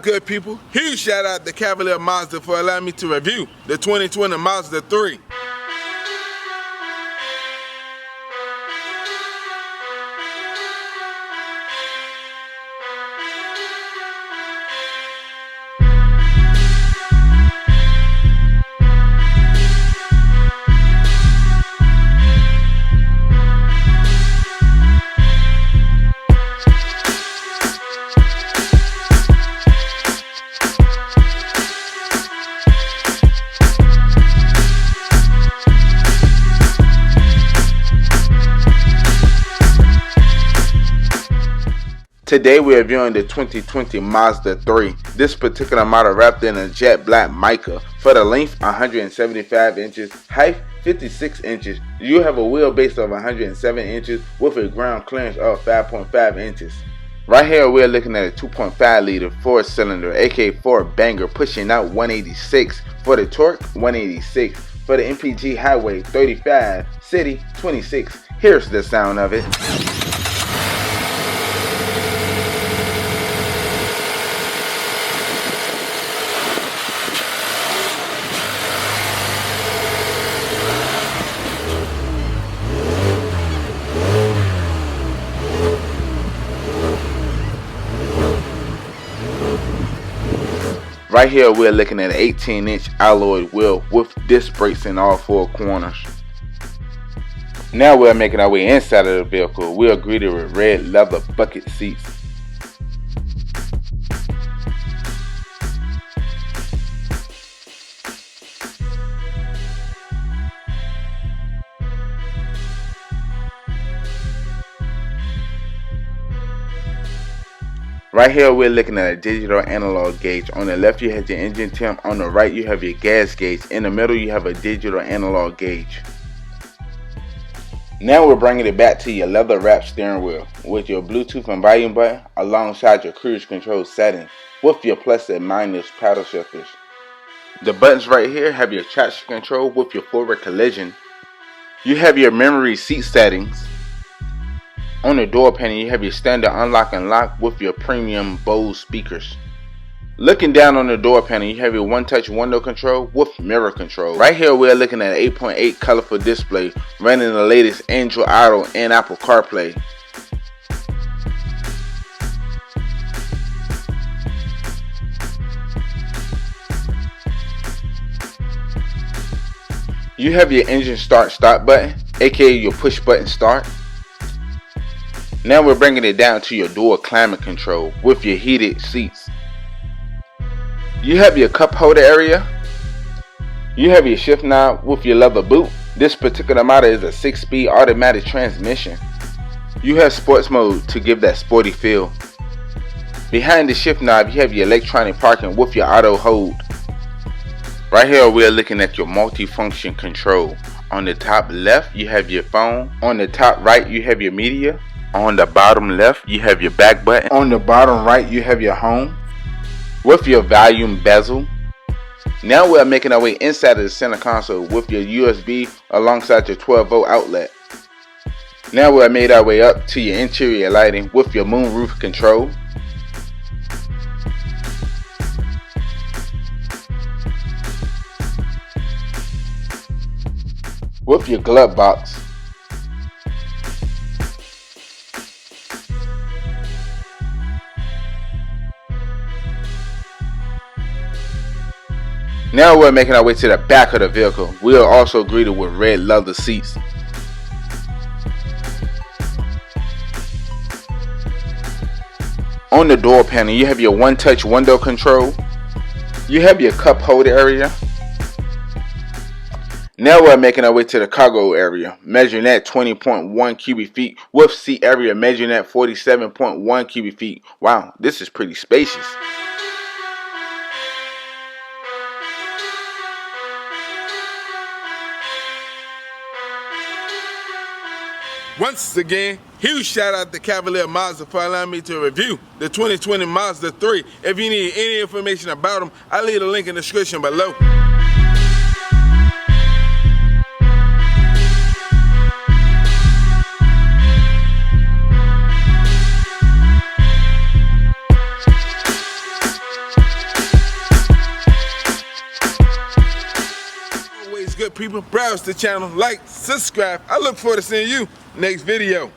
good people? Huge shout out to Cavalier Mazda for allowing me to review the 2020 Mazda 3. Today we are viewing the 2020 Mazda 3. This particular model wrapped in a jet black mica. For the length, 175 inches, height 56 inches. You have a wheelbase of 107 inches with a ground clearance of 5.5 inches. Right here we are looking at a 2.5 liter 4-cylinder aka 4-banger pushing out 186. For the torque, 186. For the MPG highway, 35. City, 26. Here's the sound of it. Right here we're looking at an 18-inch alloy wheel with disc brakes in all four corners. Now we're making our way inside of the vehicle. We are greeted with red leather bucket seats. Right here we're looking at a digital analog gauge. On the left you have your engine temp, on the right you have your gas gauge, in the middle you have a digital analog gauge. Now we're bringing it back to your leather wrapped steering wheel with your Bluetooth and volume button alongside your cruise control settings with your plus and minus paddle shifters. The buttons right here have your traction control with your forward collision. You have your memory seat settings. On the door panel you have your standard unlock and lock with your premium Bose speakers. Looking down on the door panel you have your one-touch window control with mirror control. Right here we are looking at an 8.8 colorful display running the latest Android Auto and Apple CarPlay. You have your engine start button aka your push button start. Now we're bringing it down to your door climate control with your heated seats. You have your cup holder area. You have your shift knob with your leather boot. This particular model is a 6-speed automatic transmission. You have sports mode to give that sporty feel. Behind the shift knob you have your electronic parking with your auto hold. Right here we are looking at your multi-function control. On the top left you have your phone. On the top right you have your media. On the bottom left you have your back button. On the bottom right you have your home with your volume bezel. Now we are making our way inside of the center console with your USB alongside your 12-volt outlet. Now we have made our way up to your interior lighting with your moonroof control. With your glove box. Now we're making our way to the back of the vehicle. We are also greeted with red leather seats. On the door panel you have your one-touch window control. You have your cup holder area. Now we're making our way to the cargo area, measuring at 20.1 cubic feet with seat area measuring at 47.1 cubic feet. Wow, this is pretty spacious. Once again, huge shout out to Cavalier Mazda for allowing me to review the 2020 Mazda 3. If you need any information about them, I'll leave a link in the description below. people. Browse the channel, like, subscribe. I look forward to seeing you next video.